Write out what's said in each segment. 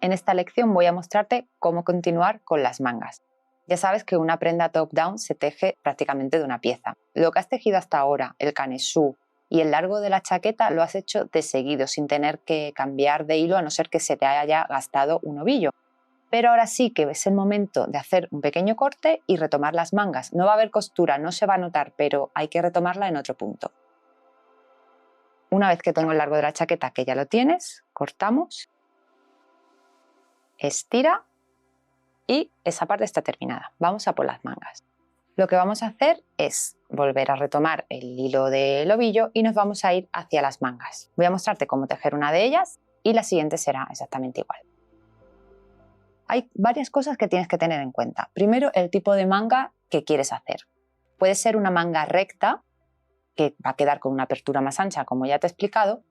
En esta lección voy a mostrarte cómo continuar con las mangas. Ya sabes que una prenda top-down se teje prácticamente de una pieza. Lo que has tejido hasta ahora, el canesú y el largo de la chaqueta, lo has hecho de seguido, sin tener que cambiar de hilo a no ser que se te haya gastado un ovillo. Pero ahora sí que es el momento de hacer un pequeño corte y retomar las mangas. No va a haber costura, no se va a notar, pero hay que retomarla en otro punto. Una vez que tengo el largo de la chaqueta, que ya lo tienes, cortamos, estira y esa parte está terminada. Vamos a por las mangas. Lo que vamos a hacer es volver a retomar el hilo del ovillo y nos vamos a ir hacia las mangas. Voy a mostrarte cómo tejer una de ellas y la siguiente será exactamente igual. Hay varias cosas que tienes que tener en cuenta. Primero, el tipo de manga que quieres hacer. Puede ser una manga recta, que va a quedar con una apertura más ancha, como ya te he explicado,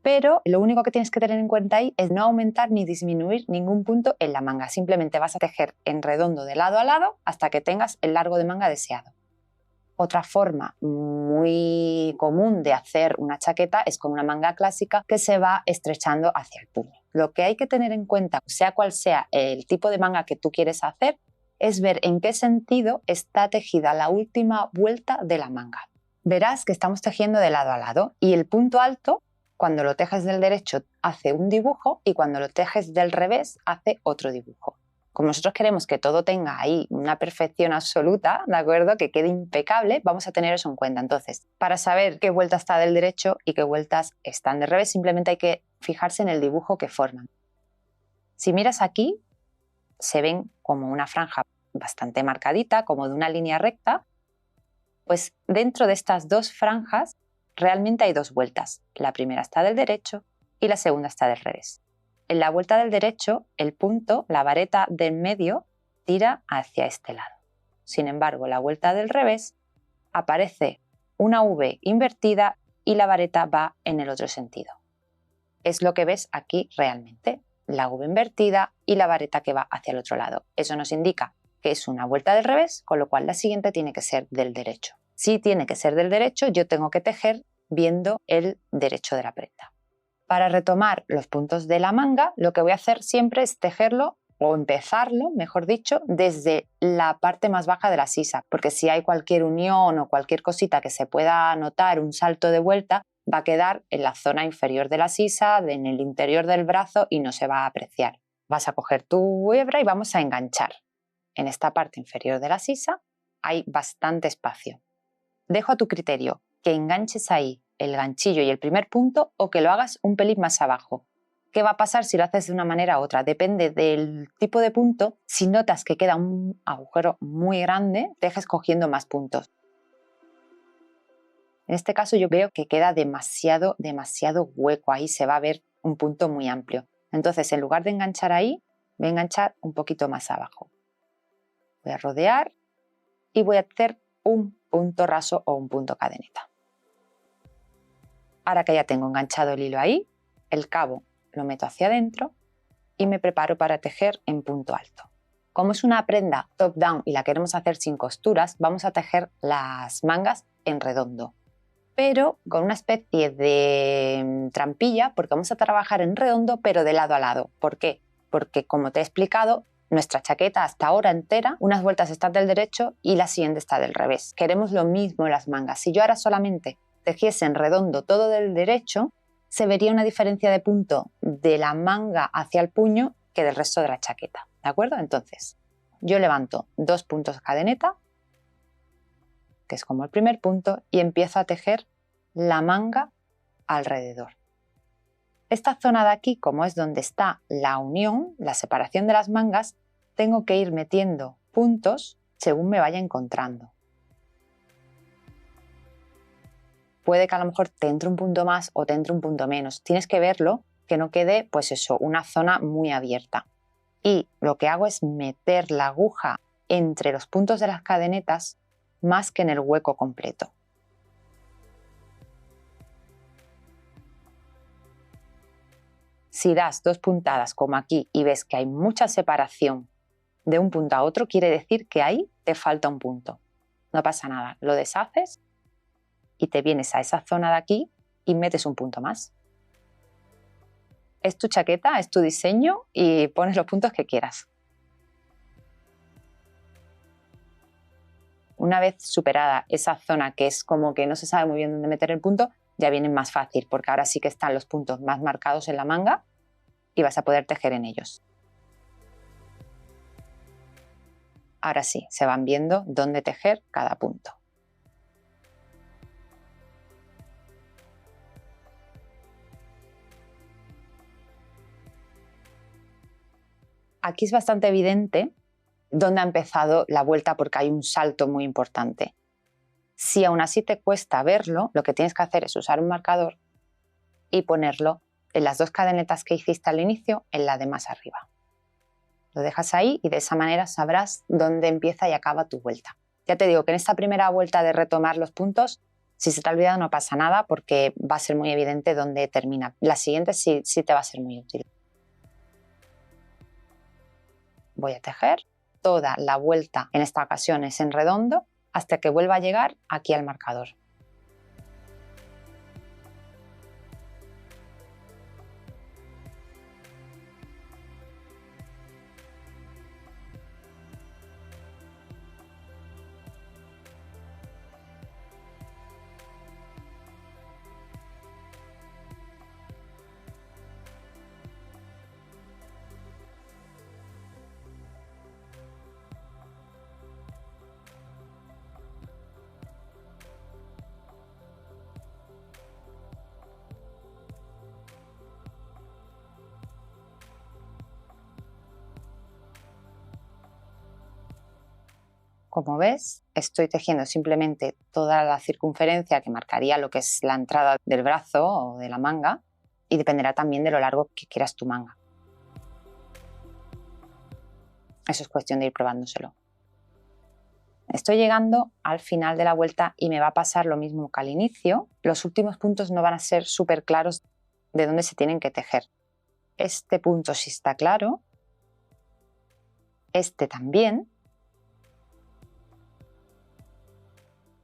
pero lo único que tienes que tener en cuenta ahí es no aumentar ni disminuir ningún punto en la manga. Simplemente vas a tejer en redondo de lado a lado hasta que tengas el largo de manga deseado. Otra forma muy común de hacer una chaqueta es con una manga clásica que se va estrechando hacia el puño. Lo que hay que tener en cuenta, sea cual sea el tipo de manga que tú quieres hacer, es ver en qué sentido está tejida la última vuelta de la manga. Verás que estamos tejiendo de lado a lado y el punto alto, cuando lo tejes del derecho, hace un dibujo y cuando lo tejes del revés, hace otro dibujo. Como nosotros queremos que todo tenga ahí una perfección absoluta, ¿de acuerdo? Que quede impecable, vamos a tener eso en cuenta. Entonces, para saber qué vuelta está del derecho y qué vueltas están del revés, simplemente hay que fijarse en el dibujo que forman. Si miras aquí, se ven como una franja bastante marcadita, como de una línea recta, pues dentro de estas dos franjas realmente hay dos vueltas. La primera está del derecho y la segunda está del revés. En la vuelta del derecho, el punto, la vareta del medio, tira hacia este lado. Sin embargo, la vuelta del revés aparece una V invertida y la vareta va en el otro sentido. Es lo que ves aquí realmente, la V invertida y la vareta que va hacia el otro lado. Eso nos indica que es una vuelta del revés, con lo cual la siguiente tiene que ser del derecho. Si tiene que ser del derecho, yo tengo que tejer viendo el derecho de la prenda. Para retomar los puntos de la manga, lo que voy a hacer siempre es tejerlo o empezarlo, mejor dicho, desde la parte más baja de la sisa, porque si hay cualquier unión o cualquier cosita que se pueda notar, un salto de vuelta, va a quedar en la zona inferior de la sisa, en el interior del brazo y no se va a apreciar. Vas a coger tu hebra y vamos a enganchar. En esta parte inferior de la sisa hay bastante espacio. Dejo a tu criterio que enganches ahí el ganchillo y el primer punto o que lo hagas un pelín más abajo. ¿Qué va a pasar si lo haces de una manera u otra? Depende del tipo de punto. Si notas que queda un agujero muy grande, dejes cogiendo más puntos. En este caso yo veo que queda demasiado hueco. Ahí se va a ver un punto muy amplio. Entonces, en lugar de enganchar ahí, voy a enganchar un poquito más abajo. Voy a rodear y voy a hacer un punto raso o un punto cadeneta. Ahora que ya tengo enganchado el hilo ahí, el cabo lo meto hacia adentro y me preparo para tejer en punto alto. Como es una prenda top-down y la queremos hacer sin costuras, vamos a tejer las mangas en redondo, pero con una especie de trampilla, porque vamos a trabajar en redondo pero de lado a lado. ¿Por qué? Porque, como te he explicado, nuestra chaqueta hasta ahora entera, unas vueltas están del derecho y la siguiente está del revés. Queremos lo mismo en las mangas. Si yo ahora solamente tejiese en redondo todo del derecho, se vería una diferencia de punto de la manga hacia el puño que del resto de la chaqueta, ¿de acuerdo? Entonces, yo levanto 2 puntos cadeneta, que es como el primer punto, y empiezo a tejer la manga alrededor. Esta zona de aquí, como es donde está la unión, la separación de las mangas, tengo que ir metiendo puntos según me vaya encontrando. Puede que a lo mejor te entre un punto más o te entre un punto menos. Tienes que verlo, que no quede, pues eso, una zona muy abierta. Y lo que hago es meter la aguja entre los puntos de las cadenetas más que en el hueco completo. Si das 2 puntadas como aquí y ves que hay mucha separación de un punto a otro, quiere decir que ahí te falta un punto. No pasa nada, lo deshaces y te vienes a esa zona de aquí y metes un punto más. Es tu chaqueta, es tu diseño y pones los puntos que quieras. Una vez superada esa zona que es como que no se sabe muy bien dónde meter el punto, ya viene más fácil porque ahora sí que están los puntos más marcados en la manga y vas a poder tejer en ellos. Ahora sí, se van viendo dónde tejer cada punto. Aquí es bastante evidente dónde ha empezado la vuelta porque hay un salto muy importante. Si aún así te cuesta verlo, lo que tienes que hacer es usar un marcador y ponerlo en las 2 cadenetas que hiciste al inicio, en la de más arriba. Lo dejas ahí y de esa manera sabrás dónde empieza y acaba tu vuelta. Ya te digo que en esta primera vuelta de retomar los puntos, si se te ha olvidado no pasa nada porque va a ser muy evidente dónde termina. La siguiente sí te va a ser muy útil. Voy a tejer toda la vuelta, en esta ocasión es en redondo, hasta que vuelva a llegar aquí al marcador. Como ves, estoy tejiendo simplemente toda la circunferencia que marcaría lo que es la entrada del brazo o de la manga y dependerá también de lo largo que quieras tu manga. Eso es cuestión de ir probándoselo. Estoy llegando al final de la vuelta y me va a pasar lo mismo que al inicio. Los últimos puntos no van a ser súper claros de dónde se tienen que tejer. Este punto sí está claro, este también.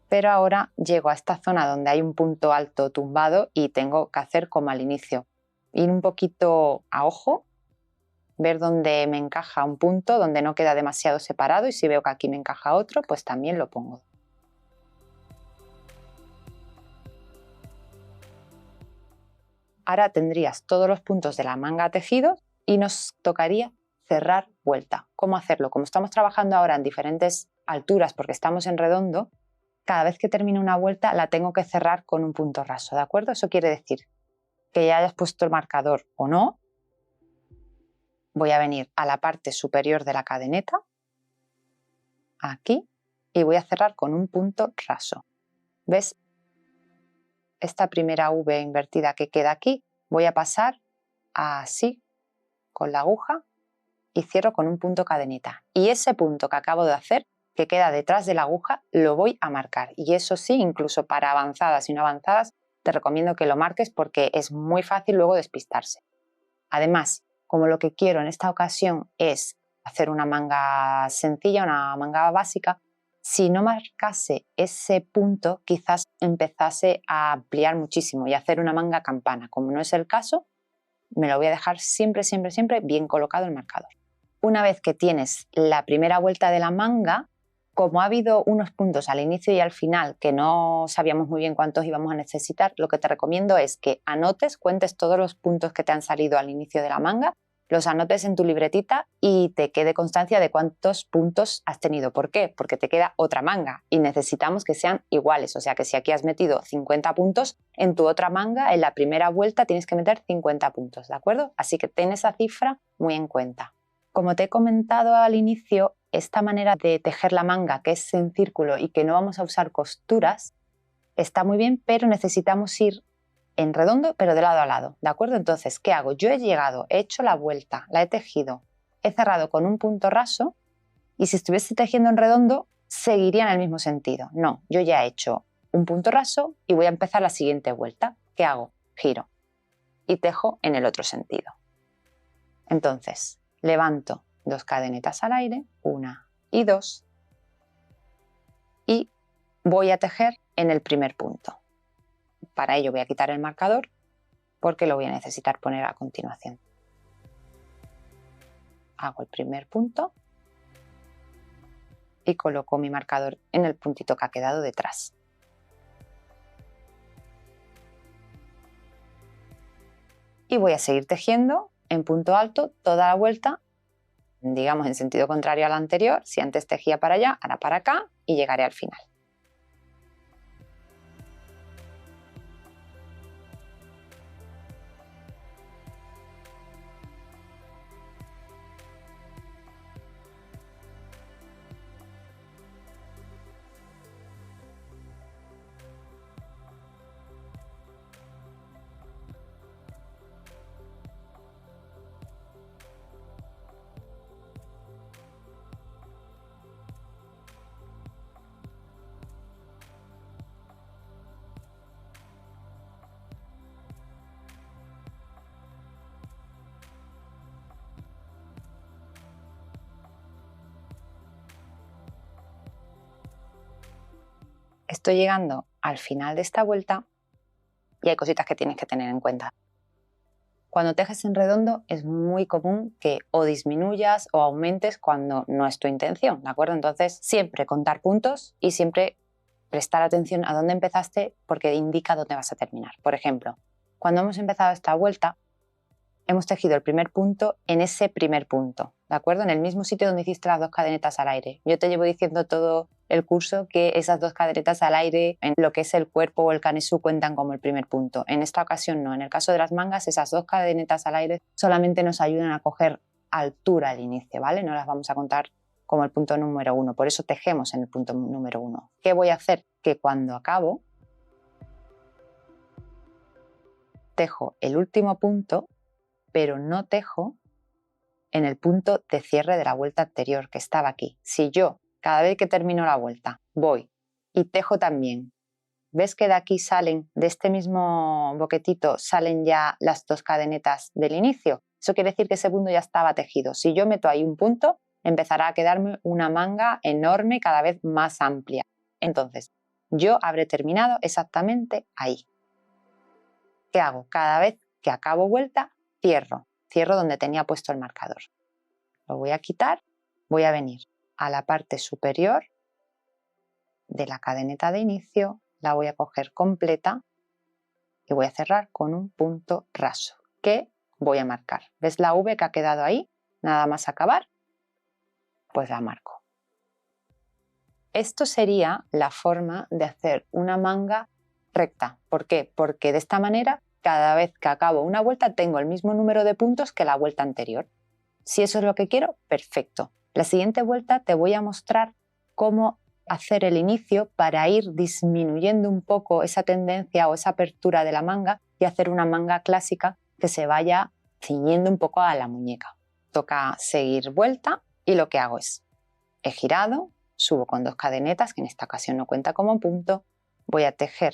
Pero ahora llego a esta zona donde hay un punto alto tumbado y tengo que hacer como al inicio. Ir un poquito a ojo, ver dónde me encaja un punto, donde no queda demasiado separado y si veo que aquí me encaja otro, pues también lo pongo. Ahora tendrías todos los puntos de la manga tejidos y nos tocaría cerrar vuelta. ¿Cómo hacerlo? Como estamos trabajando ahora en diferentes alturas porque estamos en redondo, cada vez que termine una vuelta la tengo que cerrar con un punto raso, ¿de acuerdo? Eso quiere decir que ya hayas puesto el marcador o no, voy a venir a la parte superior de la cadeneta, aquí, y voy a cerrar con un punto raso. ¿Ves? Esta primera V invertida que queda aquí, voy a pasar así con la aguja y cierro con un punto cadeneta. Y ese punto que acabo de hacer, que queda detrás de la aguja, lo voy a marcar. Y eso sí, incluso para avanzadas y no avanzadas, te recomiendo que lo marques porque es muy fácil luego despistarse. Además, como lo que quiero en esta ocasión es hacer una manga sencilla, una manga básica, si no marcase ese punto, quizás empezase a ampliar muchísimo y hacer una manga campana. Como no es el caso, me lo voy a dejar siempre, siempre, siempre bien colocado el marcador. Una vez que tienes la primera vuelta de la manga, como ha habido unos puntos al inicio y al final que no sabíamos muy bien cuántos íbamos a necesitar, lo que te recomiendo es que anotes, cuentes todos los puntos que te han salido al inicio de la manga, los anotes en tu libretita y te quede constancia de cuántos puntos has tenido. ¿Por qué? Porque te queda otra manga y necesitamos que sean iguales. O sea que si aquí has metido 50 puntos, en tu otra manga, en la primera vuelta, tienes que meter 50 puntos, ¿de acuerdo? Así que ten esa cifra muy en cuenta. Como te he comentado al inicio, esta manera de tejer la manga, que es en círculo y que no vamos a usar costuras, está muy bien, pero necesitamos ir en redondo, pero de lado a lado, ¿de acuerdo? Entonces, ¿qué hago? Yo he llegado, he hecho la vuelta, la he tejido, he cerrado con un punto raso y si estuviese tejiendo en redondo, seguiría en el mismo sentido. No, yo ya he hecho un punto raso y voy a empezar la siguiente vuelta. ¿Qué hago? Giro y tejo en el otro sentido. Entonces, levanto 2 cadenetas al aire, 1 y 2, y voy a tejer en el primer punto. Para ello voy a quitar el marcador porque lo voy a necesitar poner a continuación. Hago el primer punto y coloco mi marcador en el puntito que ha quedado detrás. Y voy a seguir tejiendo en punto alto toda la vuelta, digamos en sentido contrario al anterior. Si antes tejía para allá, ahora para acá y llegaré al final. Estoy llegando al final de esta vuelta y hay cositas que tienes que tener en cuenta. Cuando tejes en redondo es muy común que o disminuyas o aumentes cuando no es tu intención, ¿de acuerdo? Entonces siempre contar puntos y siempre prestar atención a dónde empezaste porque indica dónde vas a terminar. Por ejemplo, cuando hemos empezado esta vuelta, hemos tejido el primer punto en ese primer punto, ¿de acuerdo? En el mismo sitio donde hiciste las 2 cadenetas al aire. Yo te llevo diciendo todo el curso que esas 2 cadenetas al aire en lo que es el cuerpo o el canesú cuentan como el primer punto. En esta ocasión no. En el caso de las mangas, esas 2 cadenetas al aire solamente nos ayudan a coger altura al inicio, ¿vale? No las vamos a contar como el punto número 1. Por eso tejemos en el punto número 1. ¿Qué voy a hacer? Que cuando acabo, tejo el último punto, pero no tejo en el punto de cierre de la vuelta anterior, que estaba aquí. Si yo, cada vez que termino la vuelta, voy y tejo también, ¿ves que de aquí salen, de este mismo boquetito, salen ya las 2 cadenetas del inicio? Eso quiere decir que ese punto ya estaba tejido. Si yo meto ahí un punto, empezará a quedarme una manga enorme, cada vez más amplia. Entonces, yo habré terminado exactamente ahí. ¿Qué hago? Cada vez que acabo vuelta, cierro donde tenía puesto el marcador. Lo voy a quitar, voy a venir a la parte superior de la cadeneta de inicio, la voy a coger completa y voy a cerrar con un punto raso que voy a marcar. ¿Ves la V que ha quedado ahí? Nada más acabar, pues la marco. Esto sería la forma de hacer una manga recta. ¿Por qué? Porque de esta manera, cada vez que acabo una vuelta, tengo el mismo número de puntos que la vuelta anterior. Si eso es lo que quiero, perfecto. La siguiente vuelta te voy a mostrar cómo hacer el inicio para ir disminuyendo un poco esa tendencia o esa apertura de la manga y hacer una manga clásica que se vaya ciñendo un poco a la muñeca. Toca seguir vuelta y lo que hago es, he girado, subo con 2 cadenetas, que en esta ocasión no cuenta como punto, voy a tejer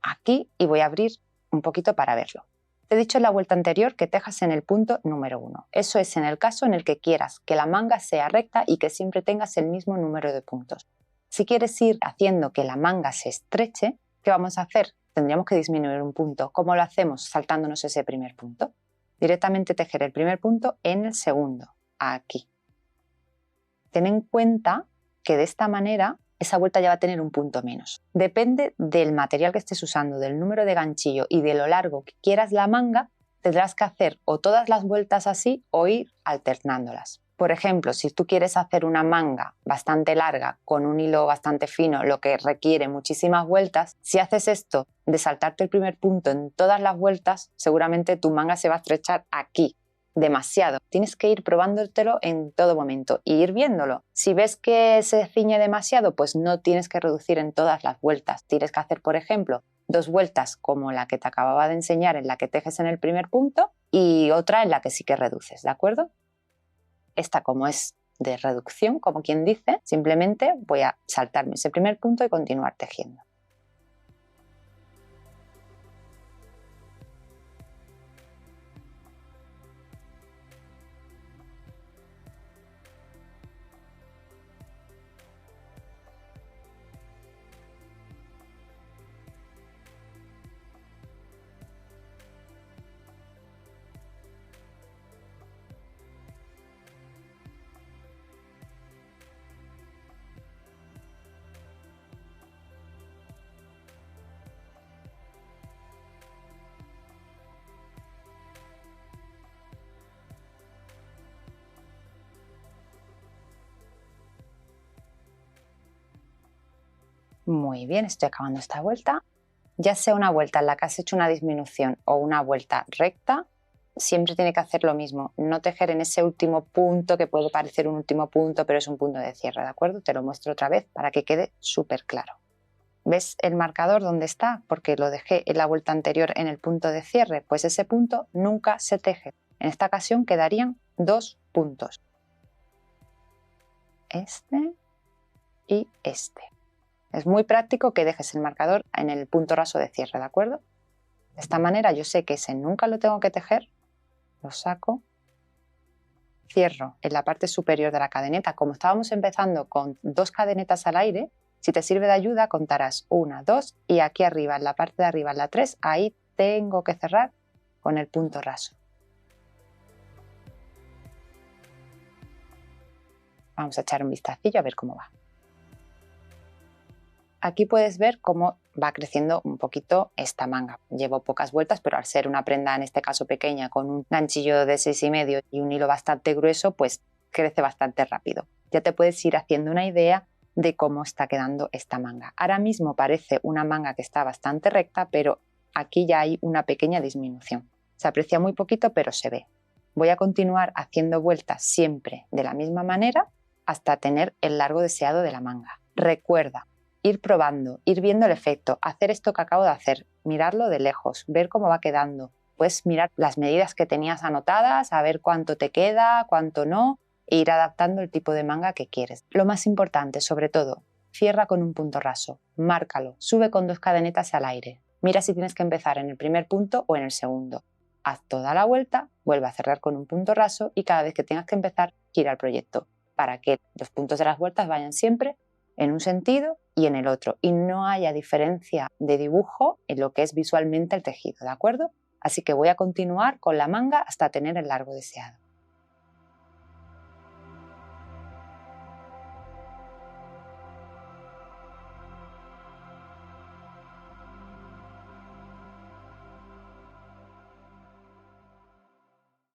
aquí y voy a abrir un poquito para verlo. Te he dicho en la vuelta anterior que tejas en el punto número 1. Eso es en el caso en el que quieras que la manga sea recta y que siempre tengas el mismo número de puntos. Si quieres ir haciendo que la manga se estreche, ¿qué vamos a hacer? Tendríamos que disminuir un punto. ¿Cómo lo hacemos? Saltándonos ese primer punto. Directamente tejer el primer punto en el segundo, aquí. Ten en cuenta que de esta manera esa vuelta ya va a tener un punto menos. Depende del material que estés usando, del número de ganchillo y de lo largo que quieras la manga, tendrás que hacer o todas las vueltas así o ir alternándolas. Por ejemplo, si tú quieres hacer una manga bastante larga con un hilo bastante fino, lo que requiere muchísimas vueltas, si haces esto de saltarte el primer punto en todas las vueltas, seguramente tu manga se va a estrechar aquí demasiado. Tienes que ir probándotelo en todo momento e ir viéndolo. Si ves que se ciñe demasiado, pues no tienes que reducir en todas las vueltas. Tienes que hacer, por ejemplo, 2 vueltas como la que te acababa de enseñar en la que tejes en el primer punto y otra en la que sí que reduces, ¿de acuerdo? Esta, como es de reducción, como quien dice, simplemente voy a saltarme ese primer punto y continuar tejiendo. Muy bien, estoy acabando esta vuelta. Ya sea una vuelta en la que has hecho una disminución o una vuelta recta, siempre tiene que hacer lo mismo, no tejer en ese último punto que puede parecer un último punto, pero es un punto de cierre, ¿de acuerdo? Te lo muestro otra vez para que quede súper claro. ¿Ves el marcador dónde está? Porque lo dejé en la vuelta anterior en el punto de cierre, pues ese punto nunca se teje. En esta ocasión quedarían 2 puntos. Este y este. Es muy práctico que dejes el marcador en el punto raso de cierre, ¿de acuerdo? De esta manera yo sé que ese nunca lo tengo que tejer, lo saco, cierro en la parte superior de la cadeneta. Como estábamos empezando con 2 cadenetas al aire, si te sirve de ayuda contarás 1, 2 y aquí arriba, en la parte de arriba, en la 3, ahí tengo que cerrar con el punto raso. Vamos a echar un vistacillo a ver cómo va. Aquí puedes ver cómo va creciendo un poquito esta manga. Llevo pocas vueltas, pero al ser una prenda en este caso pequeña con un ganchillo de 6,5 y un hilo bastante grueso, pues crece bastante rápido. Ya te puedes ir haciendo una idea de cómo está quedando esta manga. Ahora mismo parece una manga que está bastante recta, pero aquí ya hay una pequeña disminución. Se aprecia muy poquito, pero se ve. Voy a continuar haciendo vueltas siempre de la misma manera hasta tener el largo deseado de la manga. Recuerda, ir probando, ir viendo el efecto, hacer esto que acabo de hacer, mirarlo de lejos, ver cómo va quedando. Puedes mirar las medidas que tenías anotadas, a ver cuánto te queda, cuánto no, e ir adaptando el tipo de manga que quieres. Lo más importante, sobre todo, cierra con un punto raso, márcalo, sube con 2 cadenetas al aire. Mira si tienes que empezar en el primer punto o en el segundo. Haz toda la vuelta, vuelve a cerrar con un punto raso y cada vez que tengas que empezar, gira el proyecto para que los puntos de las vueltas vayan siempre en un sentido y en el otro, y no haya diferencia de dibujo en lo que es visualmente el tejido, ¿de acuerdo? Así que voy a continuar con la manga hasta tener el largo deseado.